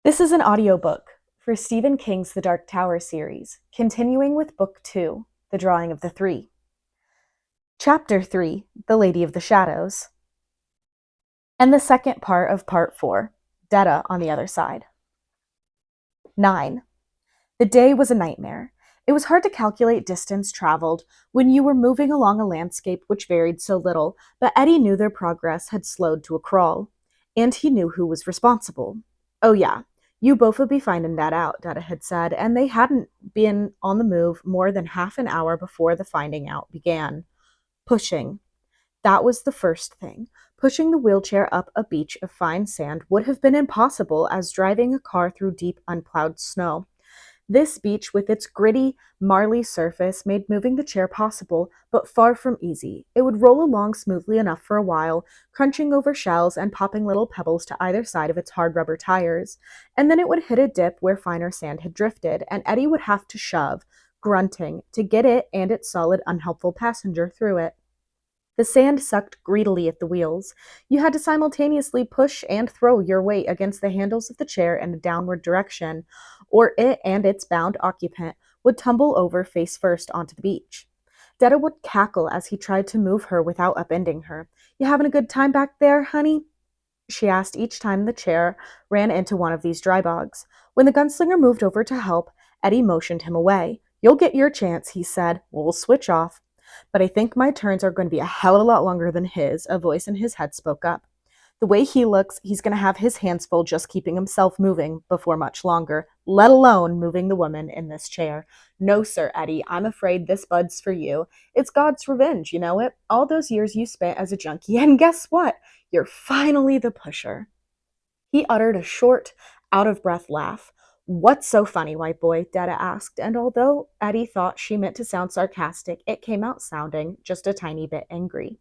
This is an audiobook for Stephen King's The Dark Tower series, continuing with Book 2, The Drawing of the Three. Chapter 3, The Lady of the Shadows. And the second part of Part 4, Detta on the Other Side. 9. The day was a nightmare. It was hard to calculate distance traveled when you were moving along a landscape which varied so little, but Eddie knew their progress had slowed to a crawl. And he knew who was responsible. Oh yeah, you both would be finding that out, Detta had said, and they hadn't been on the move more than half an hour before the finding out began. Pushing. That was the first thing. Pushing the wheelchair up a beach of fine sand would have been impossible as driving a car through deep, unplowed snow. This beach, with its gritty, marly surface, made moving the chair possible, but far from easy. It would roll along smoothly enough for a while, crunching over shells and popping little pebbles to either side of its hard rubber tires, and then it would hit a dip where finer sand had drifted, and Eddie would have to shove, grunting, to get it and its solid, unhelpful passenger through it. The sand sucked greedily at the wheels. You had to simultaneously push and throw your weight against the handles of the chair in a downward direction, or it and its bound occupant would tumble over face first onto the beach. Detta would cackle as he tried to move her without upending her. "You having a good time back there, honey?" she asked each time the chair ran into one of these dry bogs. When the gunslinger moved over to help, Eddie motioned him away. "You'll get your chance," he said. "We'll switch off." "But I think my turns are going to be a hell of a lot longer than his," a voice in his head spoke up. "The way he looks, he's going to have his hands full just keeping himself moving before much longer, let alone moving the woman in this chair. No, sir, Eddie, I'm afraid this bud's for you. It's God's revenge, you know it? All those years you spent as a junkie, and guess what? You're finally the pusher." He uttered a short, out-of-breath laugh. "What's so funny, white boy?" Detta asked, and although Eddie thought she meant to sound sarcastic, it came out sounding just a tiny bit angry.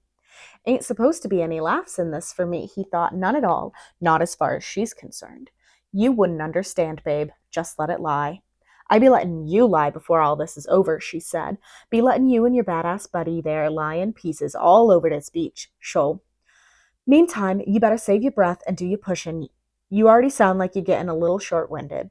"Ain't supposed to be any laughs in this for me," he thought. "None at all. Not as far as she's concerned. You wouldn't understand, babe. Just let it lie." "I be letting you lie before all this is over," she said. "Be letting you and your badass buddy there lie in pieces all over this beach. Shoal. Meantime, you better save your breath and do your pushing. You already sound like you're getting a little short-winded."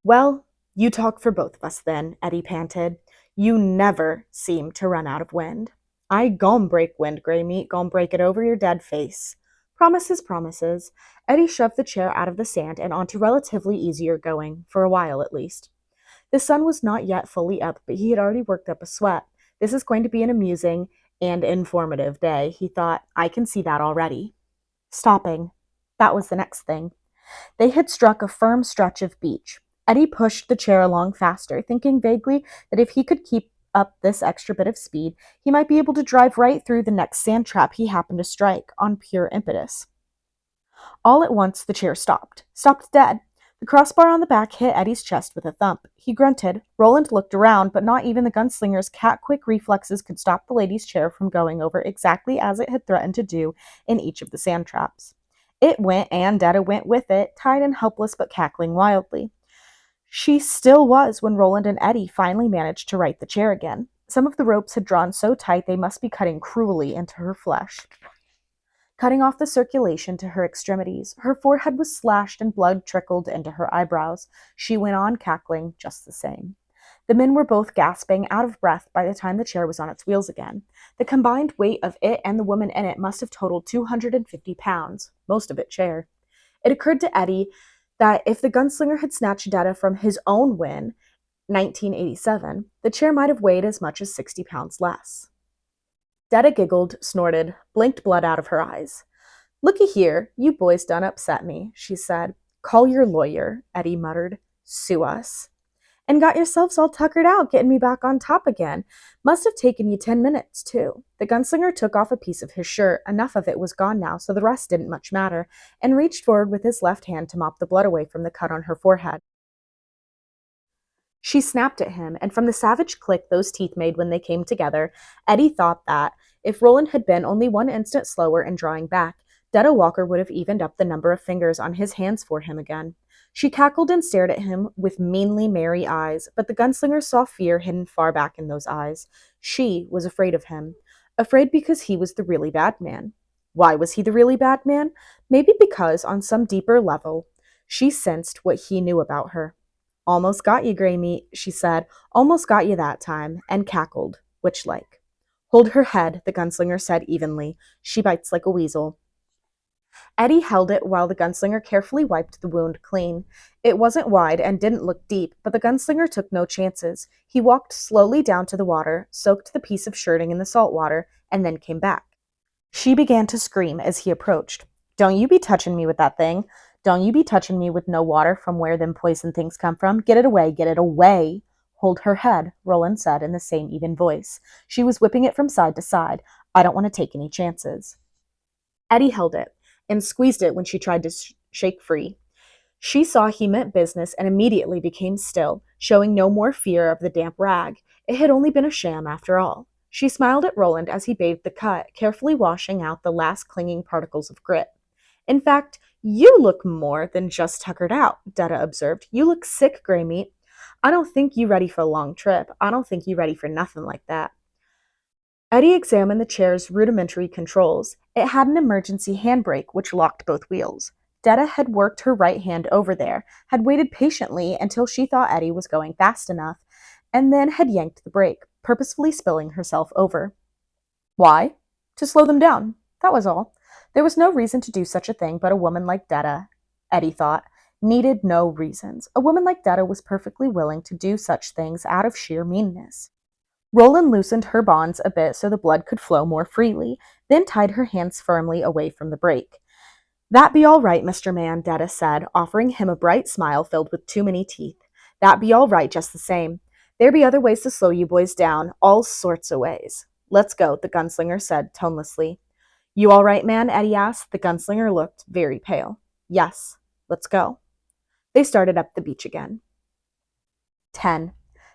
"Well, you talk for both of us then," Eddie panted. "You never seem to run out of wind." "I gon' break wind, gray meat, gon' break it over your dead face." "Promises, promises." Eddie shoved the chair out of the sand and onto relatively easier going, for a while at least. The sun was not yet fully up, but he had already worked up a sweat. This is going to be an amusing and informative day, he thought. I can see that already. Stopping. That was the next thing. They had struck a firm stretch of beach. Eddie pushed the chair along faster, thinking vaguely that if he could keep up this extra bit of speed, he might be able to drive right through the next sand trap he happened to strike, on pure impetus. All at once, the chair stopped. Stopped dead. The crossbar on the back hit Eddie's chest with a thump. He grunted. Roland looked around, but not even the gunslinger's cat-quick reflexes could stop the lady's chair from going over exactly as it had threatened to do in each of the sand traps. It went, and Detta went with it, tied and helpless but cackling wildly. She still was when Roland and Eddie finally managed to right the chair again. Some of the ropes had drawn so tight they must be cutting cruelly into her flesh, cutting off the circulation to her extremities. Her forehead was slashed and blood trickled into her eyebrows. She went on cackling just the same. The men were both gasping, out of breath by the time the chair was on its wheels again. The combined weight of it and the woman in it must have totaled 250 pounds, most of it chair. It occurred to Eddie that if the gunslinger had snatched Detta from his own win, 1987, the chair might have weighed as much as 60 pounds less. Detta giggled, snorted, blinked blood out of her eyes. "Looky here, you boys done upset me," she said. "Call your lawyer," Eddie muttered. "Sue us." "And got yourselves all tuckered out getting me back on top again. Must have taken you 10 minutes, too." The gunslinger took off a piece of his shirt. Enough of it was gone now, so the rest didn't much matter, and reached forward with his left hand to mop the blood away from the cut on her forehead. She snapped at him, and from the savage click those teeth made when they came together, Eddie thought that, if Roland had been only one instant slower in drawing back, Detta Walker would have evened up the number of fingers on his hands for him again. She cackled and stared at him with meanly merry eyes, but the gunslinger saw fear hidden far back in those eyes. She was afraid of him. Afraid because he was the really bad man. Why was he the really bad man? Maybe because, on some deeper level, She sensed what he knew about her. "Almost got you, Gray Meat," she said. "Almost got you that time," and cackled, witch-like. "Hold her head," the gunslinger said evenly. "She bites like a weasel." Eddie held it while the gunslinger carefully wiped the wound clean. It wasn't wide and didn't look deep, but the gunslinger took no chances. He walked slowly down to the water, soaked the piece of shirting in the salt water, and then came back. She began to scream as he approached. "Don't you be touching me with that thing. Don't you be touching me with no water from where them poison things come from. Get it away, get it away." "Hold her head," Roland said in the same even voice. She was whipping it from side to side. "I don't want to take any chances." Eddie held it and squeezed it when she tried to shake free. She saw he meant business and immediately became still, showing no more fear of the damp rag. It had only been a sham after all. She smiled at Roland as he bathed the cut, carefully washing out the last clinging particles of grit. "In fact, you look more than just tuckered out," Detta observed. "You look sick, Gray Meat. I don't think you ready for a long trip. I don't think you ready for nothing like that." Eddie examined the chair's rudimentary controls. It had an emergency handbrake which locked both wheels. Detta had worked her right hand over there, had waited patiently until she thought Eddie was going fast enough, and then had yanked the brake, purposefully spilling herself over. Why? To slow them down. That was all. There was no reason to do such a thing, but a woman like Detta, Eddie thought, needed no reasons. A woman like Detta was perfectly willing to do such things out of sheer meanness. Roland loosened her bonds a bit so the blood could flow more freely, then tied her hands firmly away from the brake. "That be all right, Mr. Man," Detta said, offering him a bright smile filled with too many teeth. "That be all right just the same. There be other ways to slow you boys down, all sorts of ways." "Let's go," the gunslinger said tonelessly. "You all right, man?" Eddie asked. The gunslinger looked very pale. "Yes, let's go." They started up the beach again. 10.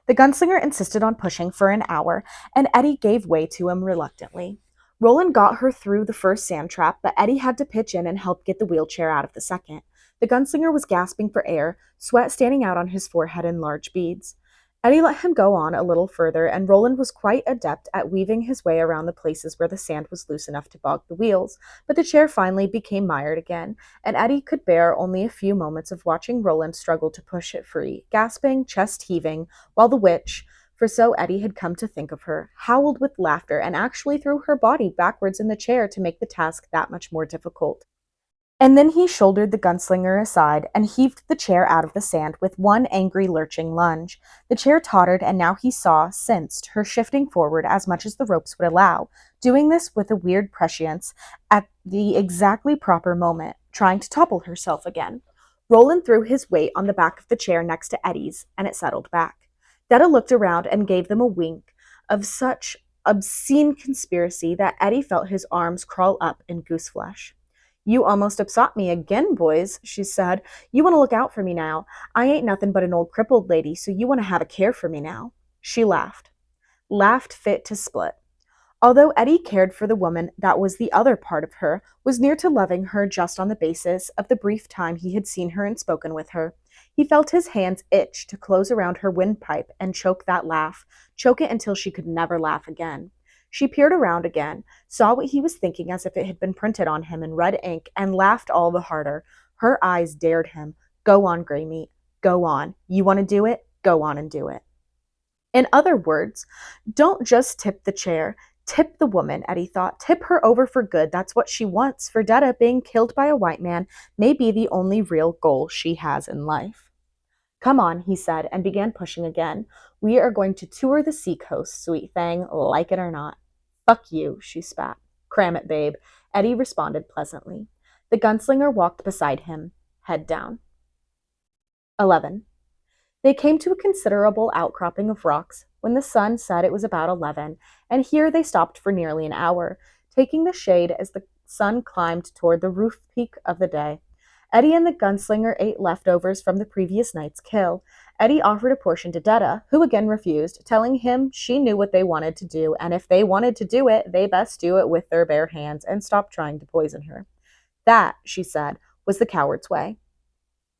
The gunslinger insisted on pushing for an hour, and Eddie gave way to him reluctantly. Roland got her through the first sand trap, but Eddie had to pitch in and help get the wheelchair out of the second. The gunslinger was gasping for air, sweat standing out on his forehead in large beads. Eddie let him go on a little further, and Roland was quite adept at weaving his way around the places where the sand was loose enough to bog the wheels, but the chair finally became mired again, and Eddie could bear only a few moments of watching Roland struggle to push it free, gasping, chest heaving, while the witch, for so Eddie had come to think of her, howled with laughter and actually threw her body backwards in the chair to make the task that much more difficult. And then he shouldered the gunslinger aside and heaved the chair out of the sand with one angry lurching lunge. The chair tottered, and now he sensed her shifting forward as much as the ropes would allow, doing this with a weird prescience at the exactly proper moment, trying to topple herself again. Roland threw his weight on the back of the chair next to Eddie's, and it settled back. Detta looked around and gave them a wink of such obscene conspiracy that Eddie felt his arms crawl up in gooseflesh. "You almost upsot me again, boys," she said. "You want to look out for me now. I ain't nothing but an old crippled lady, so you want to have a care for me now." She laughed fit to split. Although Eddie cared for the woman that was the other part of her, was near to loving her just on the basis of the brief time he had seen her and spoken with her. He felt his hands itch to close around her windpipe and choke that laugh, choke it until she could never laugh again. She peered around again, saw what he was thinking as if it had been printed on him in red ink, and laughed all the harder. Her eyes dared him. "Go on, Gray Meat. Go on. You want to do it? Go on and do it." In other words, don't just tip the chair. Tip the woman, Eddie thought. Tip her over for good. That's what she wants. For Detta, being killed by a white man may be the only real goal she has in life. "Come on," he said, and began pushing again. "We are going to tour the seacoast, sweet thing, like it or not." "Fuck you," she spat. "Cram it, babe," Eddie responded pleasantly. The gunslinger walked beside him, head down. 11. They came to a considerable outcropping of rocks when the sun said it was about 11, and here they stopped for nearly an hour, taking the shade as the sun climbed toward the roof peak of the day. Eddie and the gunslinger ate leftovers from the previous night's kill. Eddie offered a portion to Detta, who again refused, telling him she knew what they wanted to do, and if they wanted to do it, they best do it with their bare hands and stop trying to poison her. That, she said, was the coward's way.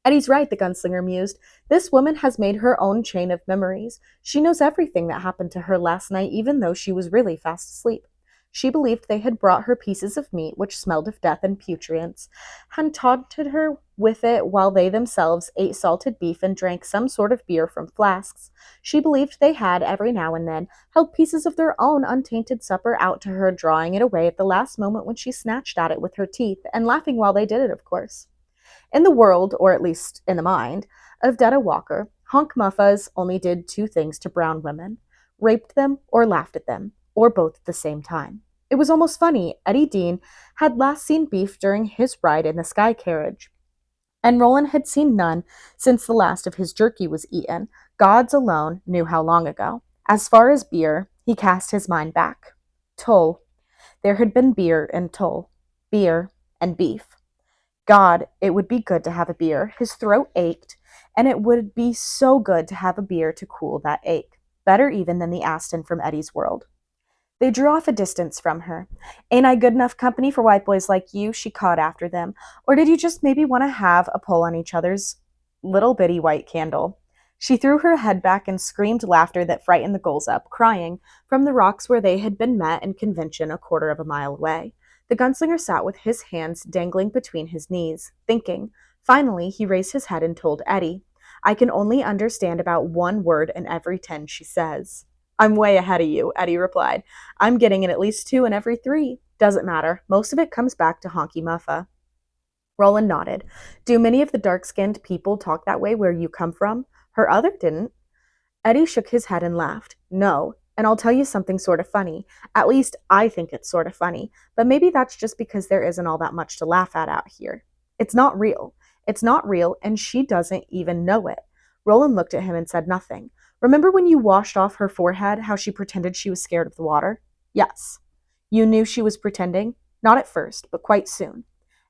"Eddie's right," the gunslinger mused. "This woman has made her own chain of memories. She knows everything that happened to her last night, even though she was really fast asleep. She believed they had brought her pieces of meat which smelled of death and putrescence, and taunted her with it while they themselves ate salted beef and drank some sort of beer from flasks. She believed they had, every now and then, held pieces of their own untainted supper out to her, drawing it away at the last moment when she snatched at it with her teeth, and laughing while they did it, of course. In the world, or at least in the mind, of Detta Walker, honk muffas only did two things to brown women: raped them or laughed at them, or both at the same time. It was almost funny. Eddie Dean had last seen beef during his ride in the sky carriage, and Roland had seen none since the last of his jerky was eaten. Gods alone knew how long ago. As far as beer, he cast his mind back. Tull. There had been beer in Tull. Beer and beef. God, it would be good to have a beer. His throat ached, and it would be so good to have a beer to cool that ache. Better even than the Aston from Eddie's world. They drew off a distance from her. Ain't I good enough company for white boys like you? She cawed after them. Or did you just maybe want to have a pull on each other's little bitty white candle? She threw her head back and screamed laughter that frightened the gulls up, crying, from the rocks where they had been met in convention a quarter of a mile away. The gunslinger sat with his hands dangling between his knees, thinking. Finally, he raised his head and told Eddie, I can only understand about one word in every 10 she says. I'm way ahead of you, Eddie replied. I'm getting in at least 2 in every 3. Doesn't matter. Most of it comes back to Honky Muffa. Roland nodded. Do many of the dark-skinned people talk that way where you come from? Her other didn't. Eddie shook his head and laughed. No, and I'll tell you something sort of funny. At least I think it's sort of funny, but maybe that's just because there isn't all that much to laugh at out here. It's not real. It's not real, and she doesn't even know it. Roland looked at him and said nothing. Remember when you washed off her forehead, how she pretended she was scared of the water? Yes. You knew she was pretending? Not at first, but quite soon.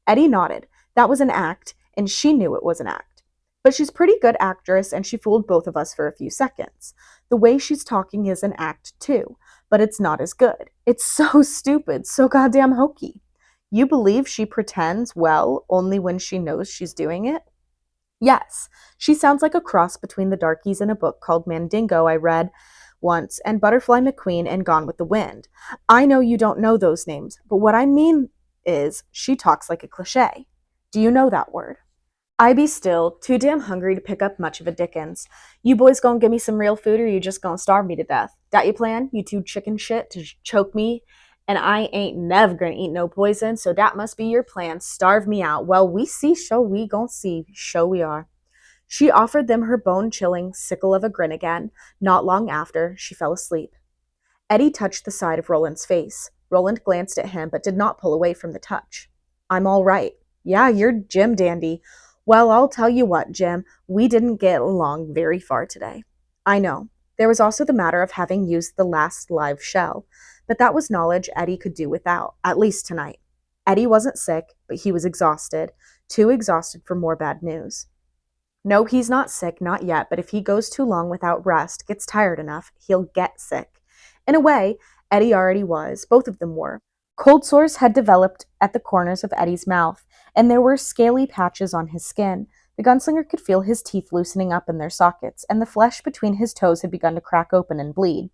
Eddie nodded. That was an act, and she knew it was an act. But she's a pretty good actress, and she fooled both of us for a few seconds. The way she's talking is an act, too, but it's not as good. It's so stupid, so goddamn hokey. You believe she pretends well only when she knows she's doing it? Yes, she sounds like a cross between the darkies in a book called Mandingo I read once and Butterfly McQueen and Gone with the Wind. I know you don't know those names, but what I mean is she talks like a cliche. Do you know that word? I be still, too damn hungry to pick up much of a Dickens. You boys gonna give me some real food or you just gonna starve me to death? Dat you plan, you two chicken shit, to choke me? And I ain't never gonna eat no poison, so dat must be your plan, starve me out. Well, we see, show we gon' see, show we are. She offered them her bone-chilling sickle of a grin again. Not long after, she fell asleep. Eddie touched the side of Roland's face. Roland glanced at him, but did not pull away from the touch. I'm all right. Yeah, you're Jim Dandy. Well, I'll tell you what, Jim, we didn't get along very far today. I know. There was also the matter of having used the last live shell, but that was knowledge Eddie could do without, at least tonight. Eddie wasn't sick, but he was exhausted, too exhausted for more bad news. No, he's not sick, not yet, but if he goes too long without rest, gets tired enough, he'll get sick. In a way, Eddie already was. Both of them were. Cold sores had developed at the corners of Eddie's mouth, and there were scaly patches on his skin. The gunslinger could feel his teeth loosening up in their sockets, and the flesh between his toes had begun to crack open and bleed,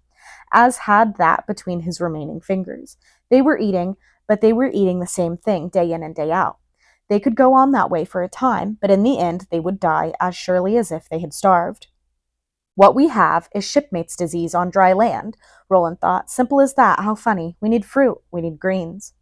as had that between his remaining fingers. They were eating, but they were eating the same thing day in and day out. They could go on that way for a time, but in the end they would die as surely as if they had starved. What we have is shipmates' disease on dry land, Roland thought. Simple as that. How funny. We need fruit. We need greens.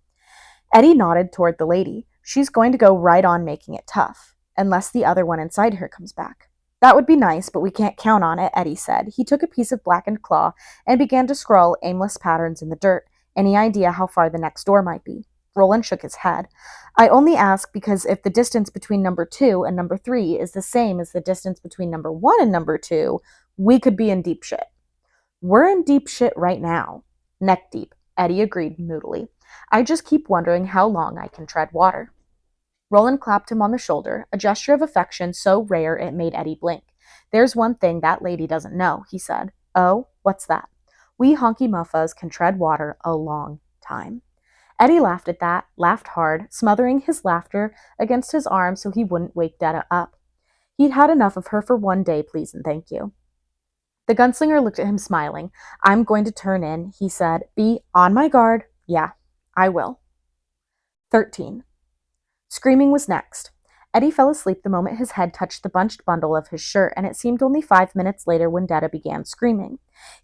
Eddie nodded toward the lady. She's going to go right on making it tough, unless the other one inside her comes back. That would be nice, but we can't count on it, Eddie said. He took a piece of blackened claw and began to scrawl aimless patterns in the dirt. Any idea how far the next door might be? Roland shook his head. I only ask because if the distance between number 2 and number 3 is the same as the distance between number 1 and number 2, we could be in deep shit. We're in deep shit right now. Neck deep, Eddie agreed moodily. I just keep wondering how long I can tread water. Roland clapped him on the shoulder, a gesture of affection so rare it made Eddie blink. There's one thing that lady doesn't know, he said. Oh, what's that? We honky muffas can tread water a long time. Eddie laughed at that, laughed hard, smothering his laughter against his arm so he wouldn't wake Detta up. He'd had enough of her for one day, please and thank you. The gunslinger looked at him smiling. I'm going to turn in, he said. Be on my guard Yeah, I will. 13. Screaming was next. Eddie fell asleep the moment his head touched the bunched bundle of his shirt, and it seemed only 5 minutes later when Detta began screaming.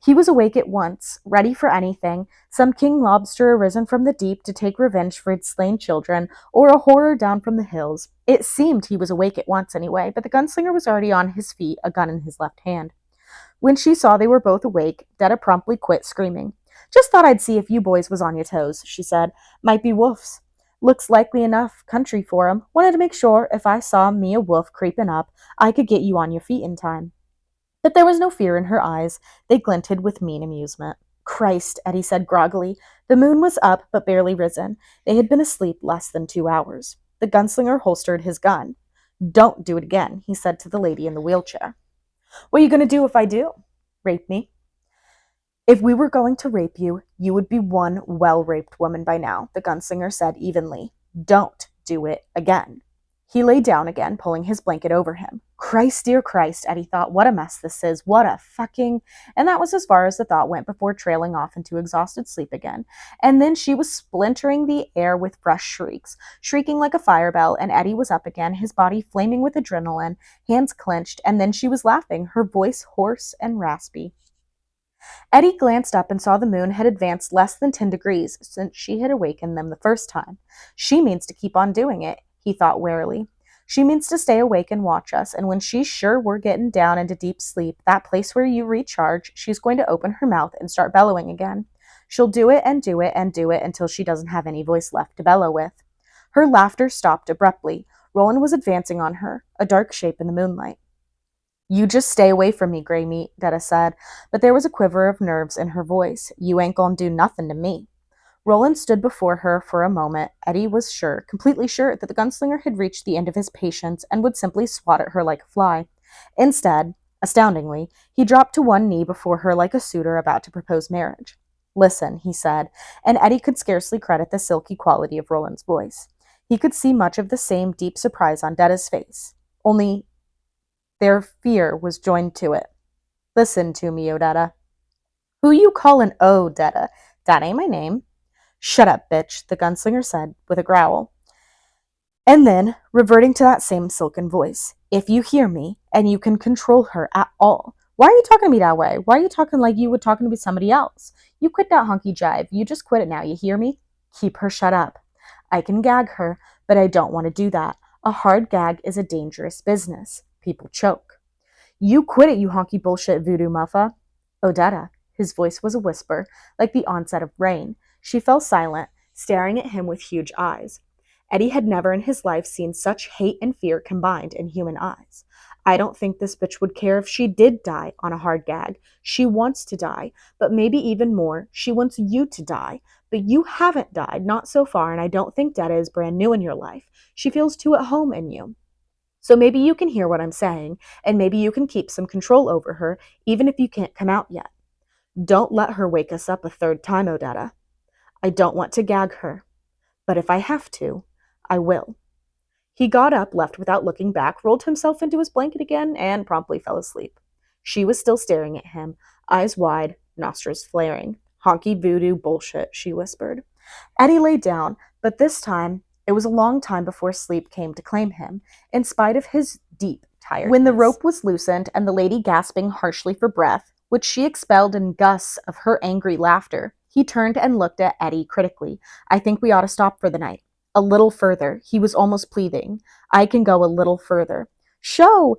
He was awake at once, ready for anything, some king lobster arisen from the deep to take revenge for its slain children, or a horror down from the hills. It seemed he was awake at once anyway, but the gunslinger was already on his feet, a gun in his left hand. When she saw they were both awake, Detta promptly quit screaming. Just thought I'd see if you boys was on your toes, she said. Might be wolves. Looks likely enough country for 'em. Wanted to make sure if I saw me a wolf creepin' up, I could get you on your feet in time. But there was no fear in her eyes. They glinted with mean amusement. Christ, Eddie said groggily. The moon was up, but barely risen. They had been asleep less than 2 hours. The gunslinger holstered his gun. Don't do it again, he said to the lady in the wheelchair. What are you going to do if I do? Rape me? If we were going to rape you, you would be one well-raped woman by now, the gunslinger said evenly. Don't do it again. He lay down again, pulling his blanket over him. Christ, dear Christ, Eddie thought, what a mess this is. What a fucking... And that was as far as the thought went before trailing off into exhausted sleep again. And then she was splintering the air with fresh shrieks, shrieking like a fire bell, and Eddie was up again, his body flaming with adrenaline, hands clenched, and then she was laughing, her voice hoarse and raspy. Eddie glanced up and saw the moon had advanced less than 10 degrees since she had awakened them the first time. She means to keep on doing it, he thought warily. She means to stay awake and watch us, and when she's sure we're getting down into deep sleep, that place where you recharge, she's going to open her mouth and start bellowing again. She'll do it and do it and do it until she doesn't have any voice left to bellow with. Her laughter stopped abruptly. Roland was advancing on her, a dark shape in the moonlight. You just stay away from me, Grey Meat, Detta said, but there was a quiver of nerves in her voice. You ain't gonna do nothing to me. Roland stood before her for a moment. Eddie was sure, completely sure, that the gunslinger had reached the end of his patience and would simply swat at her like a fly. Instead, astoundingly, he dropped to one knee before her like a suitor about to propose marriage. Listen, he said, and Eddie could scarcely credit the silky quality of Roland's voice. He could see much of the same deep surprise on Detta's face. Only their fear was joined to it. Listen to me, Odetta. Who you callin' Detta? That ain't my name. Shut up, bitch, the gunslinger said with a growl. And then, reverting to that same silken voice, if you hear me, and you can control her at all, why are you talking to me that way? Why are you talking like you would talking to somebody else? You quit that honky jive. You just quit it now, you hear me? Keep her shut up. I can gag her, but I don't want to do that. A hard gag is a dangerous business. People choke. You quit it, you honky bullshit voodoo muffa. Odetta. His voice was a whisper, like the onset of rain. She fell silent, staring at him with huge eyes. Eddie had never in his life seen such hate and fear combined in human eyes. I don't think this bitch would care if she did die on a hard gag. She wants to die, but maybe even more, she wants you to die. But you haven't died, not so far, and I don't think Detta is brand new in your life. She feels too at home in you. So maybe you can hear what I'm saying, and maybe you can keep some control over her, even if you can't come out yet. Don't let her wake us up a third time, Odetta. I don't want to gag her, but if I have to, I will. He got up, left without looking back, rolled himself into his blanket again, and promptly fell asleep. She was still staring at him, eyes wide, nostrils flaring. Honky voodoo bullshit, she whispered. Eddie lay down, but this time it was a long time before sleep came to claim him, in spite of his deep tiredness. When the rope was loosened and the lady gasping harshly for breath, which she expelled in gusts of her angry laughter, he turned and looked at Eddie critically. I think we ought to stop for the night. A little further. He was almost pleading. I can go a little further. Sho!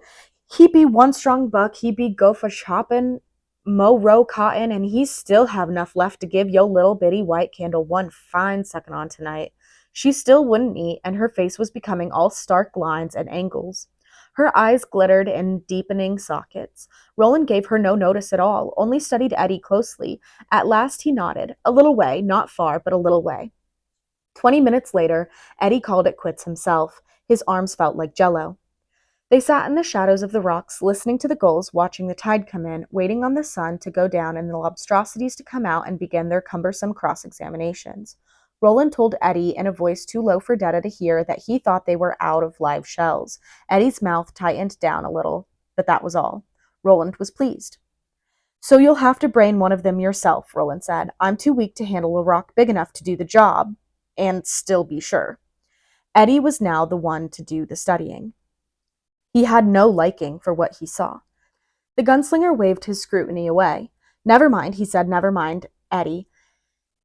He be one strong buck, he be go for shopping, mow row cotton, and he still have enough left to give yo little bitty white candle one fine suckin' on tonight. She still wouldn't eat, and her face was becoming all stark lines and angles. Her eyes glittered in deepening sockets. Roland gave her no notice at all, only studied Eddie closely. At last he nodded, a little way, not far, but a little way. 20 minutes later, Eddie called it quits himself. His arms felt like jello. They sat in the shadows of the rocks, listening to the gulls, watching the tide come in, waiting on the sun to go down and the lobstrosities to come out and begin their cumbersome cross-examinations. Roland told Eddie in a voice too low for Detta to hear that he thought they were out of live shells. Eddie's mouth tightened down a little, but that was all. Roland was pleased. So you'll have to brain one of them yourself, Roland said. I'm too weak to handle a rock big enough to do the job and still be sure. Eddie was now the one to do the studying. He had no liking for what he saw. The gunslinger waved his scrutiny away. Never mind, he said, never mind, Eddie.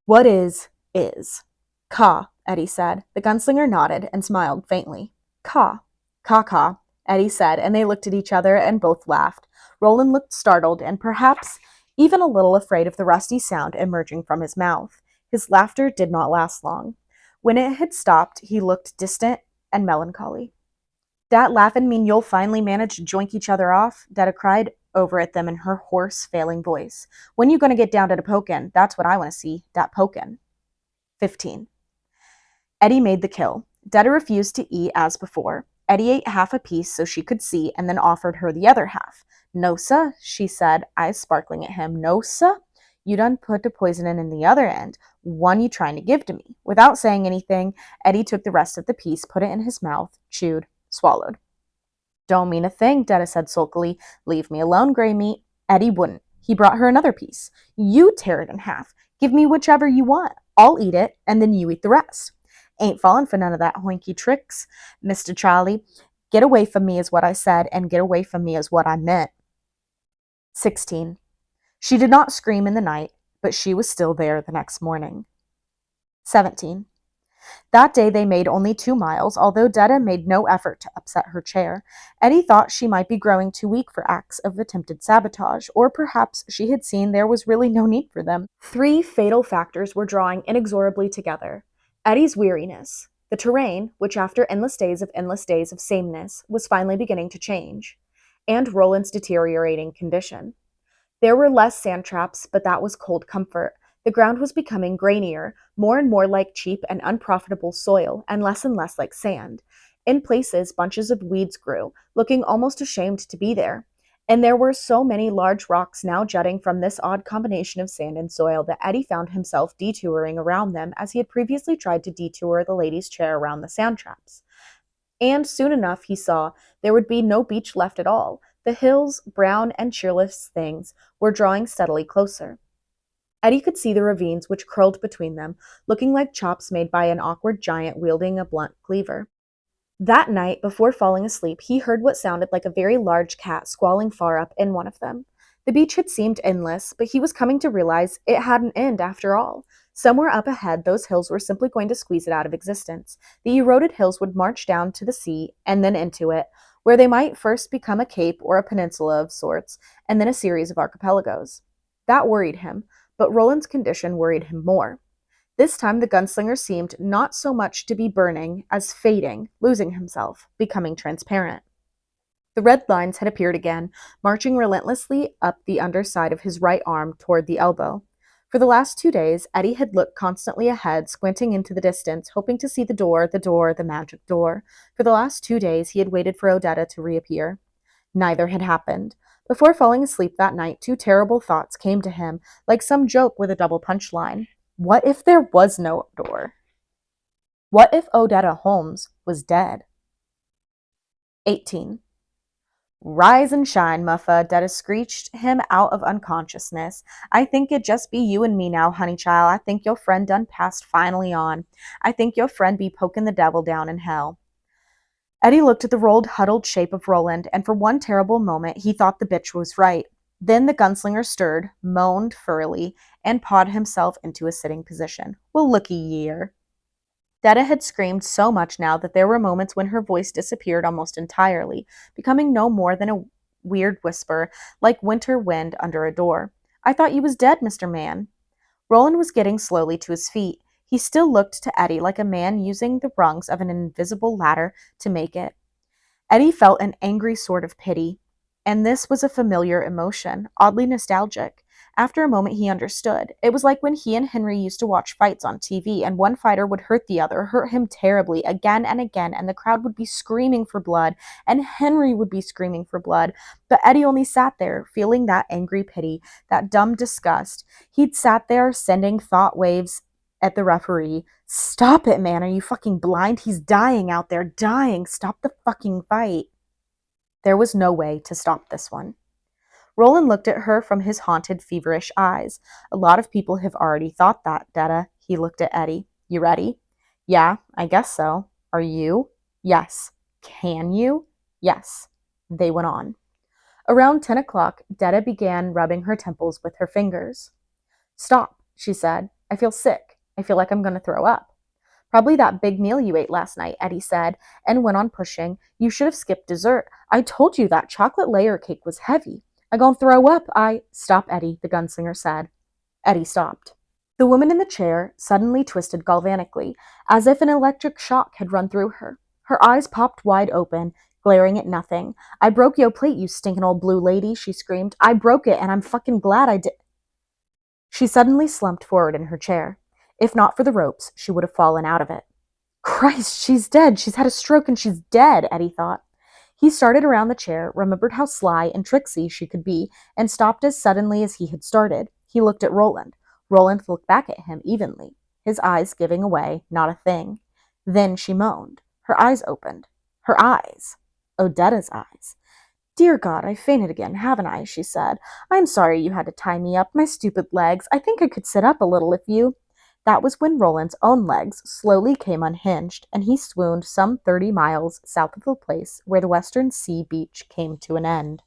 What is, is. Ka, Eddie said. The gunslinger nodded and smiled faintly. Ka. Ka, Eddie said, and they looked at each other and both laughed. Roland looked startled and perhaps even a little afraid of the rusty sound emerging from his mouth. His laughter did not last long. When it had stopped, he looked distant and melancholy. Dat laughin' mean you'll finally manage to joink each other off? Detta cried over at them in her hoarse, failing voice. When you gonna get down to the pokin'? That's what I want to see, dat pokin'. 15. Eddie made the kill. Detta refused to eat as before. Eddie ate half a piece so she could see and then offered her the other half. No, sah, she said, eyes sparkling at him. No, sah. You done put the poison in the other end. One you trying to give to me. Without saying anything, Eddie took the rest of the piece, put it in his mouth, chewed, swallowed. Don't mean a thing, Detta said sulkily. Leave me alone, gray meat. Eddie wouldn't. He brought her another piece. You tear it in half. Give me whichever you want. I'll eat it, and then you eat the rest. Ain't falling for none of that hoinky tricks, Mr. Charlie. Get away from me is what I said, and get away from me is what I meant. 16. She did not scream in the night, but she was still there the next morning. 17. That day they made only 2 miles, although Detta made no effort to upset her chair. Eddie thought she might be growing too weak for acts of attempted sabotage, or perhaps she had seen there was really no need for them. 3 fatal factors were drawing inexorably together. Eddie's weariness, the terrain, which after endless days of sameness, was finally beginning to change, and Roland's deteriorating condition. There were less sand traps, but that was cold comfort. The ground was becoming grainier, more and more like cheap and unprofitable soil, and less like sand. In places, bunches of weeds grew, looking almost ashamed to be there. And there were so many large rocks now jutting from this odd combination of sand and soil that Eddie found himself detouring around them as he had previously tried to detour the lady's chair around the sand traps. And soon enough, he saw, there would be no beach left at all. The hills, brown and cheerless things, were drawing steadily closer. Eddie could see the ravines which curled between them, looking like chops made by an awkward giant wielding a blunt cleaver. That night, before falling asleep, he heard what sounded like a very large cat squalling far up in one of them. The beach had seemed endless, but he was coming to realize it had an end after all. Somewhere up ahead, those hills were simply going to squeeze it out of existence. The eroded hills would march down to the sea and then into it, where they might first become a cape or a peninsula of sorts, and then a series of archipelagos. That worried him, but Roland's condition worried him more. This time the gunslinger seemed not so much to be burning as fading, losing himself, becoming transparent. The red lines had appeared again, marching relentlessly up the underside of his right arm toward the elbow. For the last 2 days, Eddie had looked constantly ahead, squinting into the distance, hoping to see the magic door. For the last 2 days, he had waited for Odetta to reappear. Neither had happened. Before falling asleep that night, 2 terrible thoughts came to him, like some joke with a double punchline. What if there was no door? What if Odetta Holmes was dead? 18. Rise and shine, Muffa, Detta screeched him out of unconsciousness. I think it just be you and me now, honey child. I think your friend done passed finally on. I think your friend be poking the devil down in hell. Eddie looked at the rolled, huddled shape of Roland, and for one terrible moment he thought the bitch was right. Then the gunslinger stirred, moaned furrily, and pawed himself into a sitting position. Well, looky here. Detta had screamed so much now that there were moments when her voice disappeared almost entirely, becoming no more than a weird whisper, like winter wind under a door. I thought you was dead, Mr. Man. Roland was getting slowly to his feet. He still looked to Eddie like a man using the rungs of an invisible ladder to make it. Eddie felt an angry sort of pity, and this was a familiar emotion, oddly nostalgic. After a moment he understood. It was like when he and Henry used to watch fights on TV, and one fighter would hurt the other, hurt him terribly, again and again, and the crowd would be screaming for blood, and Henry would be screaming for blood. But Eddie only sat there, feeling that angry pity, that dumb disgust. He'd sat there, sending thought waves at the referee. Stop it, man. Are you fucking blind? He's dying out there, dying. Stop the fucking fight. There was no way to stop this one. Roland looked at her from his haunted, feverish eyes. A lot of people have already thought that, Detta. He looked at Eddie. You ready? Yeah, I guess so. Are you? Yes. Can you? Yes. They went on. Around 10 o'clock, Detta began rubbing her temples with her fingers. Stop, she said. I feel sick. I feel like I'm going to throw up. Probably that big meal you ate last night, Eddie said, and went on pushing. You should have skipped dessert. I told you that chocolate layer cake was heavy. I gon' throw up. Stop, Eddie, the gunslinger said. Eddie stopped. The woman in the chair suddenly twisted galvanically, as if an electric shock had run through her. Her eyes popped wide open, glaring at nothing. I broke yo plate, you stinking old blue lady, she screamed. I broke it, and I'm fucking glad I did. She suddenly slumped forward in her chair. If not for the ropes, she would have fallen out of it. Christ, she's dead. She's had a stroke and she's dead, Eddie thought. He started around the chair, remembered how sly and tricksy she could be, and stopped as suddenly as he had started. He looked at Roland. Roland looked back at him evenly, his eyes giving away not a thing. Then she moaned. Her eyes opened. Her eyes. Odetta's eyes. Dear God, I fainted again, haven't I? She said. I'm sorry you had to tie me up. My stupid legs. I think I could sit up a little if you... That was when Roland's own legs slowly came unhinged, and he swooned some 30 miles south of the place where the Western Sea beach came to an end.